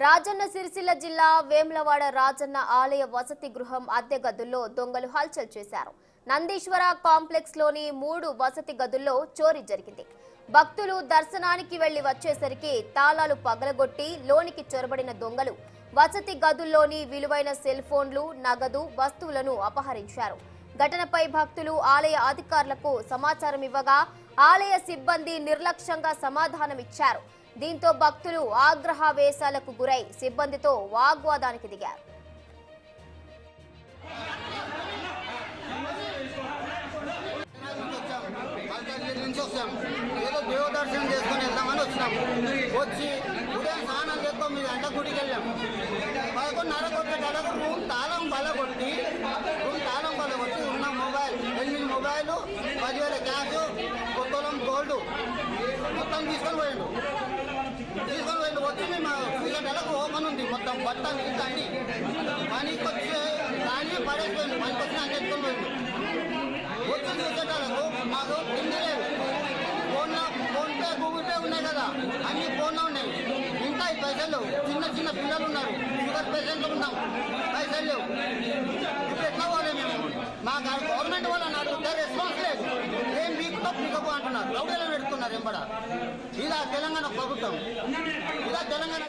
రాజన్న సిరిసిల్ల జిల్లా వేములవాడ రాజన్న ఆలయ వసతి గృహం అద్దె గదుల్లో దొంగలు హల్చల్ చేశారు. నందీశ్వర కాంప్లెక్స్ లోని 3 వసతి గదుల్లో చోరీ జరిగింది. భక్తులు దర్శనానికి వెళ్లి వచ్చేసరికి తాళాలు పగలగొట్టి లోనికి చొరబడిన దొంగలు వసతి గదుల్లోని విలువైన సెల్ ఫోన్లు, నగదు, వస్తువులను అపహరించారు. ఘటనపై భక్తులు ఆలయ అధికారులకు సమాచారం ఇవ్వగా ఆలయ సిబ్బంది నిర్లక్ష్యంగా సమాధానమిచ్చారు. దీంతో భక్తులు ఆగ్రహావేశాలకు గురై సిబ్బందితో వాగ్వాదానికి దిగారు. ఏదో దేవ దర్శనం చేసుకుని వెళ్దామని వచ్చినాము. వచ్చి ఉదయం స్నానం చేస్తాం, మీద అంట గుడికి వెళ్ళాము. 11:30 రూమ్ తాళం బలగొట్టి ఉన్న మొబైల్ 8 మొబైలు, 10,000 క్యాష్, 1 తులం గోల్డ్ మొత్తం తీసుకొని పోయిండు. వచ్చి మేము 2 ఓపెన్ ఉంది, మొత్తం బట్టలు ఇట్లండి పనికి వచ్చి దాన్ని పడేసిపోయింది. పనికి వచ్చి నాకు ఎత్తుకొని పోయిండు. వచ్చి చూసేటాలకు మాకు తిండి లేదు. ఫోన్పే, గూగుల్ పే ఉన్నాయి కదా, అన్ని ఫోన్లో ఉన్నాయి. ఇంకా ఈ పైసలు చిన్న పిల్లలు ఉన్నారు, షుగర్ పేషెంట్లు ఉన్నాం, పైసలు లేవు. ఇప్పుడు ఎట్లా పోలేదు మేము? మా గవర్నమెంట్ వాళ్ళని అడిగితే రెస్పాన్స్ లేదు. ఏం మీకు అంటున్నారు, రౌడీలో పెడుతున్నారు ఎంబడ. ఇలా తెలంగాణ ప్రభుత్వం, ఇలా తెలంగాణ